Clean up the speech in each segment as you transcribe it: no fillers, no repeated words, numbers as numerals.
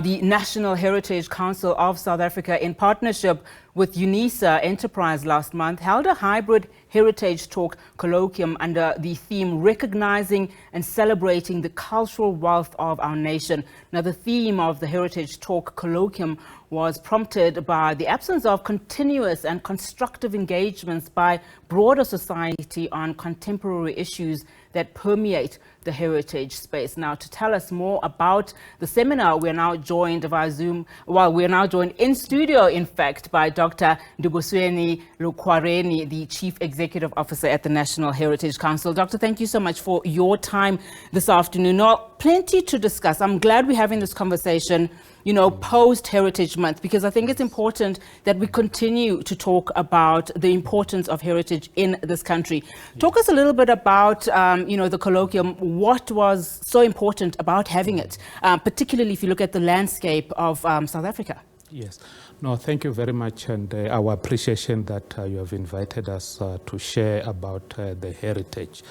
The National Heritage Council of South Africa, in partnership with UNISA Enterprise last month, held a hybrid heritage talk colloquium under the theme Recognizing and Celebrating the Cultural Wealth of Our Nation. Now, the theme of the heritage talk colloquium was prompted by the absence of continuous and constructive engagements by broader society on contemporary issues that permeate the heritage space. Now, to tell us more about the seminar, we're now joined via Zoom. Well, we're now joined in studio, in fact, by Dr Ndivhoniswani Lukhwareni, the Chief Executive Officer at the National Heritage Council. Doctor, thank you so much for your time this afternoon. Now, plenty to discuss. I'm glad we're having this conversation, you know, post-Heritage Month, because I think it's important that we continue to talk about the importance of heritage in this country. Talk us a little bit about, you know, the colloquium. What was so important about having it, particularly if you look at the landscape of South Africa? Yes. No, thank you very much, and our appreciation that you have invited us to share about the heritage.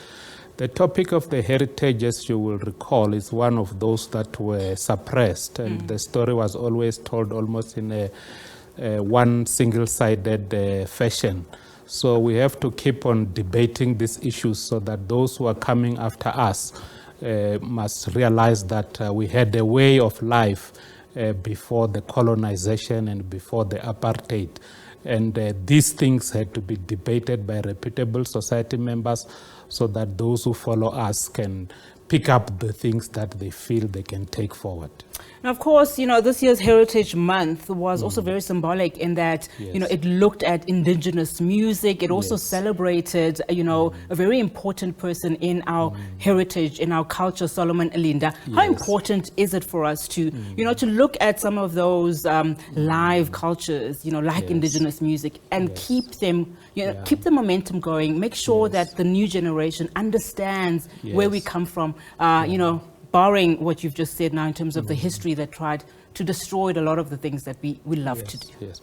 The topic of the heritage, as you will recall, is one of those that were suppressed, and the story was always told almost in a one single-sided fashion. So we have to keep on debating these issues so that those who are coming after us must realize that we had a way of life before the colonization and before the apartheid. And these things had to be debated by reputable society members so that those who follow us can pick up the things that they feel they can take forward. Now, of course, you know, this year's Heritage Month was also very symbolic in that, you know, it looked at indigenous music. It also celebrated, you know, a very important person in our heritage, in our culture, Solomon Linda. How important is it for us to, you know, to look at some of those live cultures, you know, like indigenous music and keep them, you know, keep the momentum going, make sure that the new generation understands where we come from, you know, barring what you've just said now in terms of the history that tried to destroy a lot of the things that we love to do. Yes.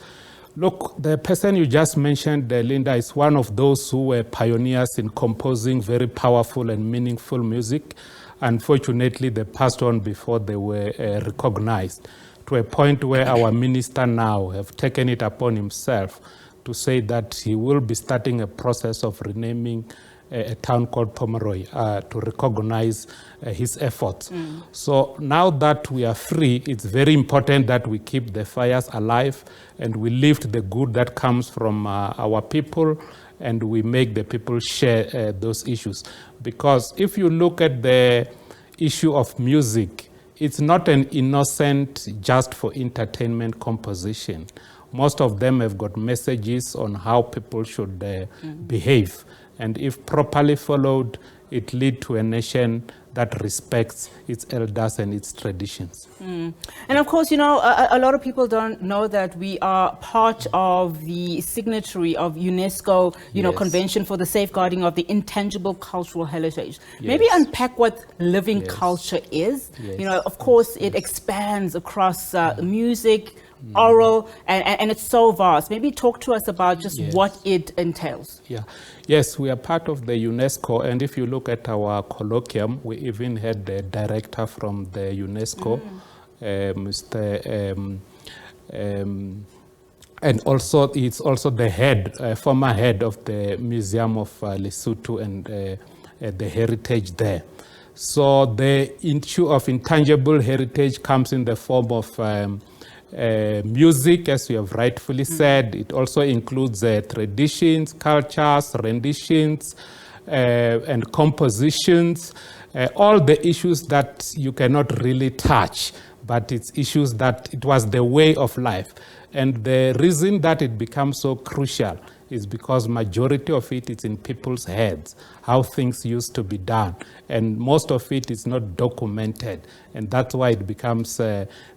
Look, the person you just mentioned, Linda, is one of those who were pioneers in composing very powerful and meaningful music. Unfortunately, they passed on before they were recognized, to a point where our minister now have taken it upon himself to say that he will be starting a process of renaming a town called Pomeroy to recognize his efforts. So now that we are free, it's very important that we keep the fires alive and we lift the good that comes from our people, and we make the people share those issues. Because if you look at the issue of music, it's not an innocent just for entertainment composition. Most of them have got messages on how people should behave. And if properly followed, it leads to a nation that respects its elders and its traditions. And of course, you know, a lot of people don't know that we are part of the signatory of UNESCO, you know, Convention for the Safeguarding of the Intangible Cultural Heritage. Maybe unpack what living culture is. You know, of course, it expands across music, oral, and it's so vast. Maybe talk to us about just what it entails. Yes, we are part of the UNESCO, and if you look at our colloquium, we even had the director from the UNESCO, and also it's also the head, former head of the Museum of Lesotho and the heritage there. So the issue of intangible heritage comes in the form of music, as you have rightfully said. It also includes traditions, cultures, renditions, and compositions, all the issues that you cannot really touch, but it's issues that it was the way of life. And the reason that it becomes so crucial is because majority of it is in people's heads, how things used to be done. And most of it is not documented. And that's why it becomes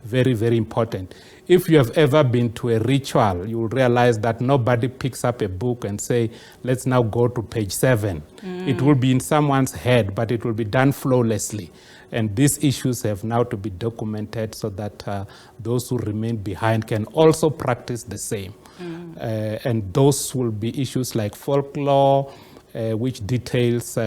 very, very important. If you have ever been to a ritual, you will realize that nobody picks up a book and say, let's now go to page 7. It will be in someone's head, but it will be done flawlessly. And these issues have now to be documented so that those who remain behind can also practice the same. And those will be issues like folklore, which details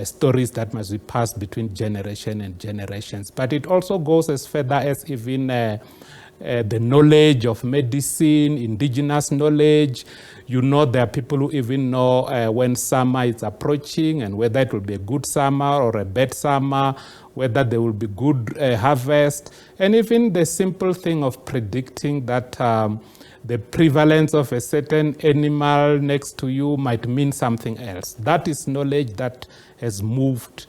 stories that must be passed between generation and generations. But it also goes as further as even the knowledge of medicine, indigenous knowledge. You know, there are people who even know when summer is approaching and whether it will be a good summer or a bad summer, whether there will be good harvest, and even the simple thing of predicting that the prevalence of a certain animal next to you might mean something else. That is knowledge that has moved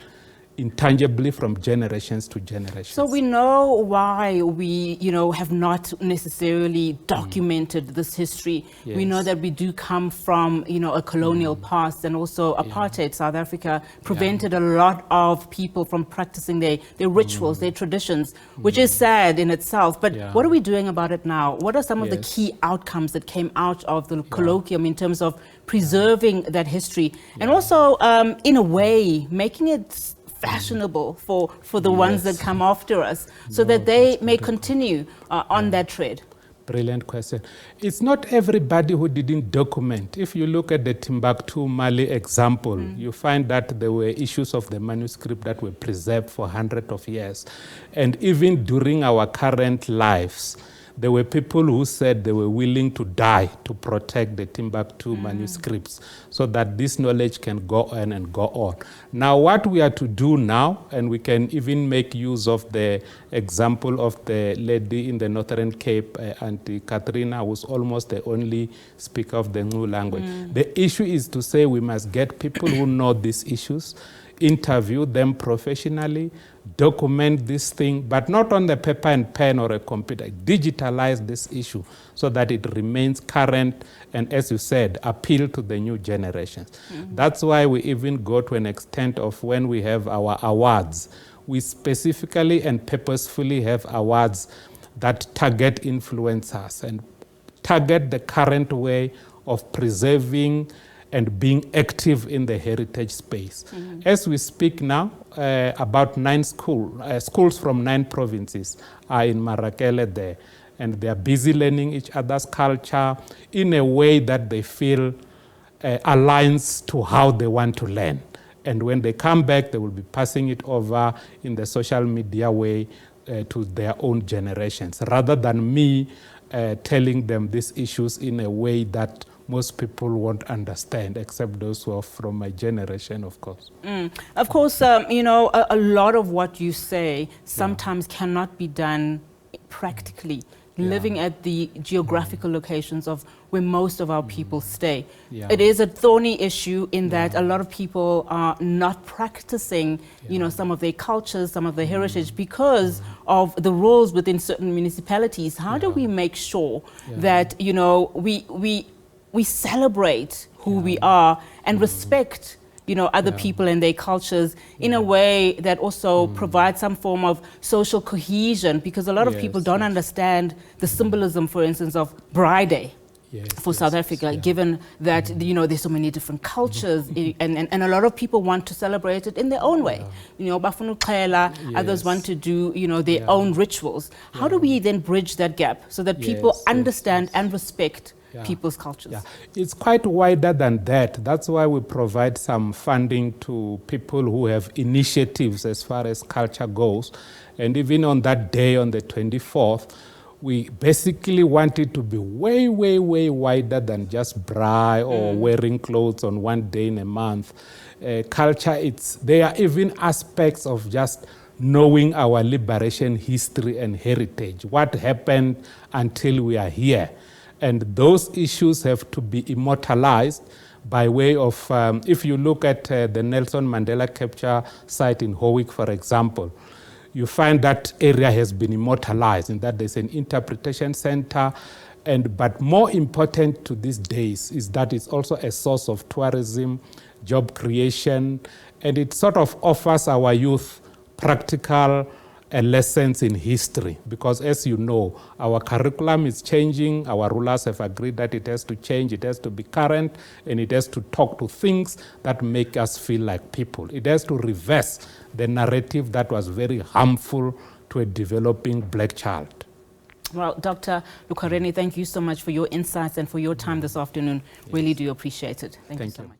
intangibly from generations to generations. So we know why we, have not necessarily documented this history. Yes. We know that we do come from, a colonial past, and also apartheid. South Africa prevented a lot of people from practicing their rituals, their traditions, which is sad in itself. But what are we doing about it now? What are some of the key outcomes that came out of the colloquium in terms of preserving that history, and also, in a way, making it fashionable for the ones that come after us, so that they may continue on that trade? Brilliant question. It's not everybody who didn't document. If you look at the Timbuktu Mali example, you find that there were issues of the manuscript that were preserved for hundreds of years. And even during our current lives, there were people who said they were willing to die to protect the Timbuktu manuscripts, so that this knowledge can go on and go on. Now, what we are to do now, and we can even make use of the example of the lady in the Northern Cape, Auntie Katrina, who was almost the only speaker of the Ngulu language. The issue is to say we must get people who know these issues, interview them professionally, document this thing, but not on the paper and pen or a computer. Digitalize this issue so that it remains current and, as you said, appeal to the new generations. That's why we even go to an extent of when we have our awards, we specifically and purposefully have awards that target influencers and target the current way of preserving and being active in the heritage space. As we speak now, about 9 schools from 9 provinces are in Marakele there, and they are busy learning each other's culture in a way that they feel aligns to how they want to learn. And when they come back, they will be passing it over in the social media way to their own generations, rather than me telling them these issues in a way that most people won't understand, except those who are from my generation, of course. Of course, a lot of what you say sometimes cannot be done practically, living at the geographical locations of where most of our people stay. It is a thorny issue in that a lot of people are not practicing, some of their cultures, some of their heritage, because of the rules within certain municipalities. How do we make sure that, we celebrate who we are and respect, other people and their cultures in a way that also provides some form of social cohesion? Because a lot of people don't understand the symbolism, for instance, of Braai Day for South Africa, given that, there's so many different cultures, and a lot of people want to celebrate it in their own way. Bafuna uxhela, others want to do, their own rituals. How do we then bridge that gap so that people understand and respect people's cultures? It's quite wider than that. That's why we provide some funding to people who have initiatives as far as culture goes. And even on that day, on the 24th, we basically want it to be way, way, way wider than just braai or wearing clothes on one day in a month. Culture, there are even aspects of just knowing our liberation history and heritage, what happened until we are here. And those issues have to be immortalized by way of, if you look at the Nelson Mandela capture site in Howick, for example, you find that area has been immortalized, in that there's an interpretation center. But more important to these days is that it's also a source of tourism, job creation, and it sort of offers our youth practical lessons in history, because as you know, our curriculum is changing. Our rulers have agreed that it has to change, it has to be current, and it has to talk to things that make us feel like people. It has to reverse the narrative that was very harmful to a developing black child. Well, Dr. Lukhwareni, thank you so much for your insights and for your time this afternoon. Really do appreciate it. Thank you so much.